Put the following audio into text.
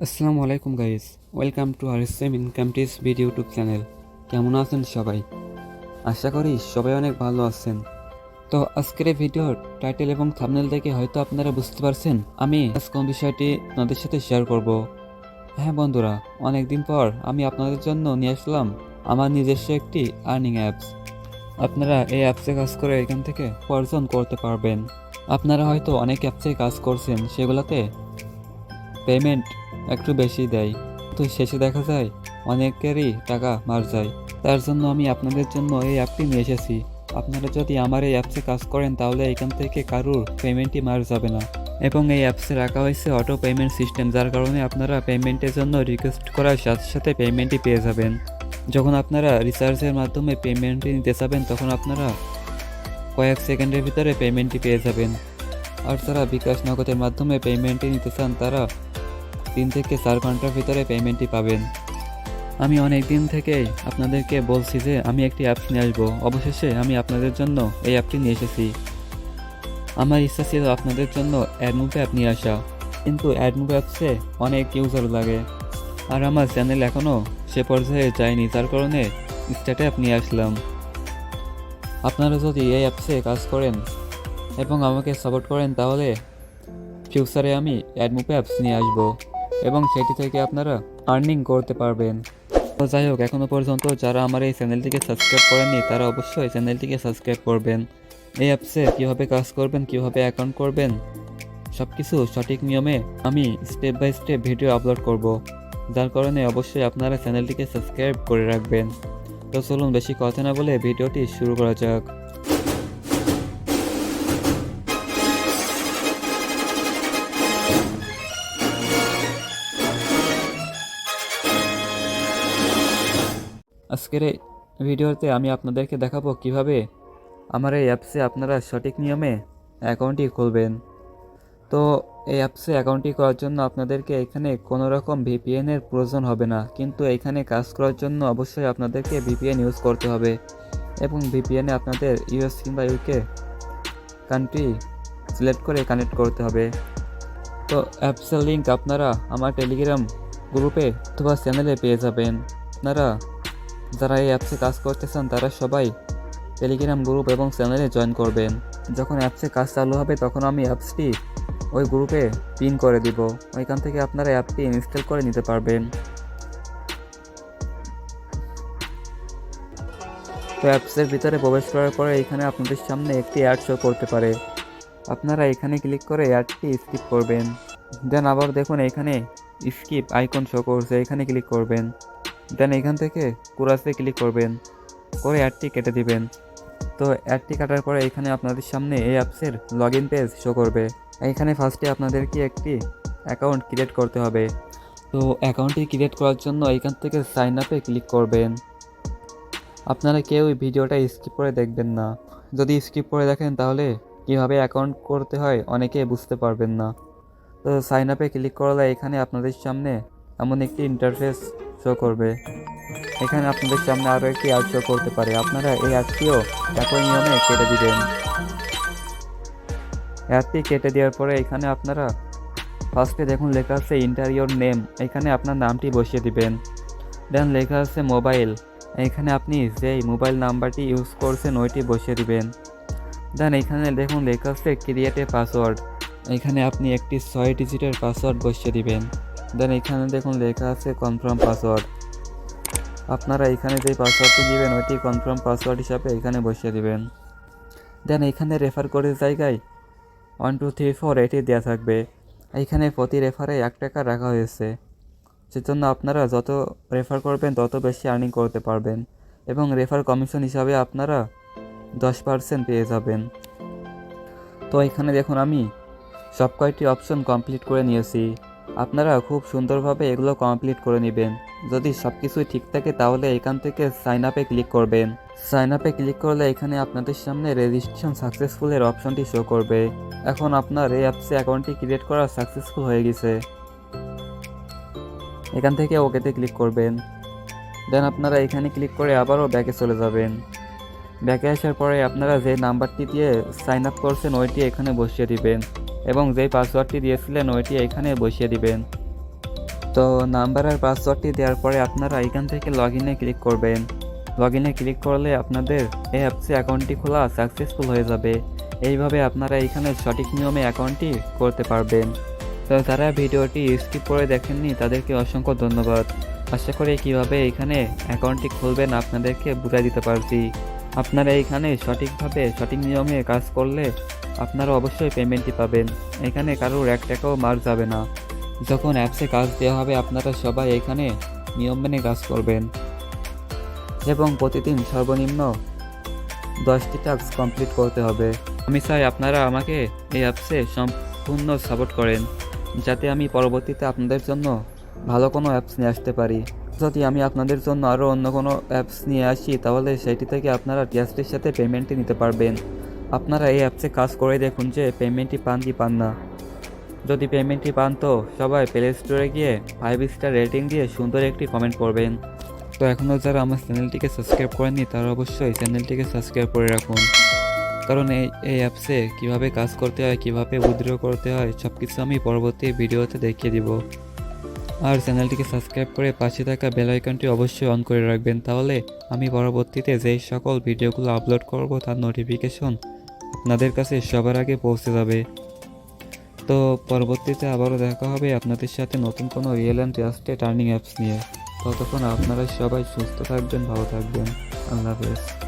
আসসালামু আলাইকুম guys, welcome to RSM Income TecH BD YouTube channel. কেমন আছেন সবাই? আশা করি সবাই অনেক ভালো আছেন। তো আজকের এই ভিডিওর টাইটেল এবং থাম্বনেল দেখে হয়তো আপনারা বুঝতে পারছেন আমি আজ কোন বিষয়টি আপনাদের সাথে শেয়ার করব। হ্যাঁ বন্ধুরা, অনেকদিন পর আমি আপনাদের জন্য নিয়ে আসলাম আমার নিজস্ব একটি আর্নিং অ্যাপস। আপনারা এই অ্যাপসে কাজ করে এখান থেকে উপার্জন করতে পারবেন। আপনারা হয়তো অনেক অ্যাপসে কাজ করছেন, সেগুলোতে পেমেন্ট একটু বেশি দেয়, তো শেষে দেখা যায় অনেকেরই টাকা মার যায়। তার জন্য আমি আপনাদের জন্য এই অ্যাপটি নিয়ে এসেছি। আপনারা যদি আমার এই অ্যাপসে কাজ করেন তাহলে এখান থেকে কারুর পেমেন্টই মার যাবে না, এবং এই অ্যাপসে রাখা হয়েছে অটো পেমেন্ট সিস্টেম, যার কারণে আপনারা পেমেন্টের জন্য রিকোয়েস্ট করার সাথে সাথে পেমেন্টই পেয়ে যাবেন। যখন আপনারা রিচার্জের মাধ্যমে পেমেন্টটি নিতে যাবেন তখন আপনারা কয়েক সেকেন্ডের ভিতরে পেমেন্টটি পেয়ে যাবেন। আর যারা বিকাশ নগদের মাধ্যমে পেমেন্টটি নিতে চান তারা 3 থেকে 4 ঘন্টার ভিতরে পেমেন্টটি পাবেন। আমি অনেক দিন থেকেই আপনাদেরকে বলছি যে আমি একটি অ্যাপস নিয়ে আসবো, অবশেষে আমি আপনাদের জন্য এই অ্যাপটি নিয়ে এসেছি। আমার ইচ্ছা ছিল আপনাদের জন্য অ্যাডমুভ অ্যাপ নিয়ে আসা, কিন্তু অ্যাডমুভ অ্যাপসে অনেক ইউজার লাগে আর আমার চ্যানেল এখনও সে পর্যায়ে যায়নি, যার কারণে স্টার্ট অ্যাপ নিয়ে আসলাম। আপনারা যদি এই অ্যাপসে কাজ করেন এবং আমাকে সাপোর্ট করেন তাহলে ফিউচারে আমি অ্যাডমুভ অ্যাপস নিয়ে আসবো এবং সেটি থেকে আপনারা আর্নিং করতে পারবেন। তো যাই হোক, এখনও পর্যন্ত যারা আমার এই চ্যানেলটিকে সাবস্ক্রাইব করেননি তারা অবশ্যই চ্যানেলটিকে সাবস্ক্রাইব করবেন। এই অ্যাপসে কীভাবে কাজ করবেন, কীভাবে অ্যাকাউন্ট করবেন, সব কিছু সঠিক নিয়মে আমি step by step video upload করব, যার কারণে অবশ্যই আপনারা চ্যানেলটিকে সাবস্ক্রাইব করে রাখবেন। তো চলুন বেশি কথা না বলে ভিডিওটি শুরু করা যাক। আজকের এই ভিডিওতে আমি আপনাদেরকে দেখাবো কিভাবে আমার এই অ্যাপসে আপনারা সঠিক নিয়মে অ্যাকাউন্টটি খুলবেন। তো এই অ্যাপসে অ্যাকাউন্টটি করার জন্য আপনাদেরকে এখানে কোনো রকম ভিপিএনের প্রয়োজন হবে না, কিন্তু এখানে কাজ করার জন্য অবশ্যই আপনাদেরকে ভিপিএন ইউজ করতে হবে এবং ভিপিএনে আপনাদের ইউএস কিংবা ইউকে কান্ট্রি সিলেক্ট করে কানেক্ট করতে হবে। তো অ্যাপসের লিঙ্ক আপনারা আমার টেলিগ্রাম গ্রুপে অথবা চ্যানেলে পেয়ে যাবেন। আপনারা যারা এই অ্যাপসে কাজ করতে চান তারা সবাই টেলিগ্রাম গ্রুপ এবং চ্যানেলে জয়েন করবেন। যখন অ্যাপসে কাজ চালু হবে তখন আমি অ্যাপসটি ওই গ্রুপে পিন করে দিব, ওইখান থেকে আপনারা অ্যাপটি ইনস্টল করে নিতে পারবেন। তো অ্যাপসের ভিতরে প্রবেশ করার পরে এখানে আপনাদের সামনে একটি অ্যাড শো করতে পারে, আপনারা এখানে ক্লিক করে অ্যাডটি স্কিপ করবেন। দেন আবার দেখুন এখানে স্কিপ আইকন শো করছে, এখানে ক্লিক করবেন। দেন এখান থেকে কুরাসে ক্লিক করবেন, করে অ্যাডটি কেটে দিবেন। তো অ্যাডটি কাটার পরে এখানে আপনাদের সামনে এই অ্যাপসের লগ ইন পেজ শো করবে। এখানে ফার্স্টে আপনাদেরকে একটি অ্যাকাউন্ট ক্রিয়েট করতে হবে। তো অ্যাকাউন্টটি ক্রিয়েট করার জন্য এখান থেকে সাইন আপে ক্লিক করবেন। আপনারা কেউ ভিডিওটা স্কিপ করে দেখবেন না, যদি স্কিপ করে দেখেন তাহলে কীভাবে অ্যাকাউন্ট করতে হয় অনেকে বুঝতে পারবেন না। তো সাইন আপে ক্লিক করলে এখানে আপনাদের সামনে এমন একটি ইন্টারফেস শো করবে। এখানে আপনাদের সামনে আরও একটি অ্যাড শো করতে পারে, আপনারা এই অ্যাডটিও একই নিয়মে কেটে দিবেন। অ্যাডটি কেটে দেওয়ার পরে এখানে আপনারা ফার্স্টে দেখুন লেখা আছে এন্টার ইওর নেম, এখানে আপনার নামটি বসিয়ে দিবেন। দেন লেখা আছে মোবাইল, এখানে আপনি যেই মোবাইল নাম্বারটি ইউজ করছেন ওইটি বসিয়ে দিবেন। দেন এখানে দেখুন লেখা আছে ক্রিয়েট এ পাসওয়ার্ড, এখানে আপনি একটি 6 ডিজিটের পাসওয়ার্ড বসিয়ে দিবেন। দেন এখানে দেখুন লেখা আছে কনফার্ম পাসওয়ার্ড, আপনারা এখানে যে পাসওয়ার্ডটি দিবেন ওইটি কনফার্ম পাসওয়ার্ড হিসাবে এখানে বসিয়ে দিবেন। দেন এখানে রেফার কোডের জায়গায় 1 2 3 4 এটি দেওয়া থাকবে, এইখানে প্রতি রেফারে 1 টাকা রাখা হয়েছে, সেজন্য আপনারা যত রেফার করবেন তত বেশি আর্নিং করতে পারবেন এবং রেফার কমিশন হিসাবে আপনারা 10% পেয়ে যাবেন। তো এখানে দেখুন আমি সব কয়টি অপশন কমপ্লিট করে নিয়েছি, আপনারা খুব সুন্দরভাবে এগুলো কমপ্লিট করে নেবেন। যদি সব কিছুই ঠিক থাকে তাহলে এখান থেকে সাইন আপে ক্লিক করবেন। সাইন আপে ক্লিক করলে এখানে আপনাদের সামনে রেজিস্ট্রেশন সাকসেসফুলের অপশনটি শো করবে। এখন আপনার এই অ্যাপসে অ্যাকাউন্টটি ক্রিয়েট করা সাকসেসফুল হয়ে গেছে, এখান থেকে ওকেতে ক্লিক করবেন। দেন আপনারা এখানে ক্লিক করে আবারও ব্যাকে চলে যাবেন। ব্যাকে আসার পরে আপনারা যে নাম্বারটি দিয়ে সাইন আপ করছেন ওইটি এখানে বসিয়ে দিবেন এবং যেই পাসওয়ার্ডটি দিয়েছিলেন ওইটি এখানে বসিয়ে দিবেন। তো নাম্বার আর পাসওয়ার্ডটি দেওয়ার পরে আপনারা এখান থেকে লগ ইনে ক্লিক করবেন। লগ ইনে ক্লিক করলে আপনাদের এই অ্যাপসে অ্যাকাউন্টটি খোলা সাকসেসফুল হয়ে যাবে। এইভাবে আপনারা এখানে সঠিক নিয়মে অ্যাকাউন্টটি করতে পারবেন। তো যারা ভিডিওটি স্কিপ করে দেখেননি তাদেরকে অসংখ্য ধন্যবাদ। আশা করি কীভাবে এখানে অ্যাকাউন্টটি খুলবেন আপনাদেরকে বুঝাই দিতে পারছি। আপনারা এইখানে সঠিকভাবে সঠিক নিয়মে কাজ করলে আপনারা অবশ্যই পেমেন্টটি পাবেন। এখানে কারোর 1 টাকাও মার যাবে না। যখন অ্যাপসে কাজ দেওয়া হবে আপনারা সবাই এখানে নিয়ম মেনে কাজ করবেন এবং প্রতিদিন সর্বনিম্ন 10টি টাস্ক কমপ্লিট করতে হবে। আমি চাই আপনারা আমাকে এই অ্যাপসে সম্পূর্ণ সাপোর্ট করেন, যাতে আমি পরবর্তীতে আপনাদের জন্য ভালো কোনো অ্যাপস নিয়ে আসতে পারি। যদি আমি আপনাদের জন্য আরও অন্য কোনো অ্যাপস নিয়ে আসি তাহলে সেটি থেকে আপনারা টিএসটির সাথে পেমেন্টটি নিতে পারবেন। আপনারা এই অ্যাপসে কাজ করে দেখুন যে পেমেন্টটি পান কি পান না। যদি পেমেন্টটি পান তো সবাই প্লে স্টোরে গিয়ে 5 স্টার রেটিং দিয়ে সুন্দর একটি কমেন্ট করবেন। তো এখনও যারা আমার চ্যানেলটিকে সাবস্ক্রাইব করেননি তারা অবশ্যই চ্যানেলটিকে সাবস্ক্রাইব করে রাখুন, কারণ এই অ্যাপসে কীভাবে কাজ করতে হয়, কীভাবে উইথড্র করতে হয় সব কিছু আমি পরবর্তী ভিডিওতে দেখিয়ে দিব। আর চ্যানেলটিকে সাবস্ক্রাইব করে পাশে থাকা বেল আইকনটি অবশ্যই অন করে রাখবেন, তাহলে আমি পরবর্তীতে যেই সকল ভিডিওগুলো আপলোড করব তার নোটিফিকেশন আপনাদের কাছে সবার আগে পৌঁছে যাবে। তো পরবর্তীতে আবারও দেখা হবে আপনাদের সাথে নতুন কোনো real and trusted earning apps নিয়ে। ততক্ষণ আপনারা সবাই সুস্থ থাকবেন, ভালো থাকবেন। আল্লাহ হাফেজ।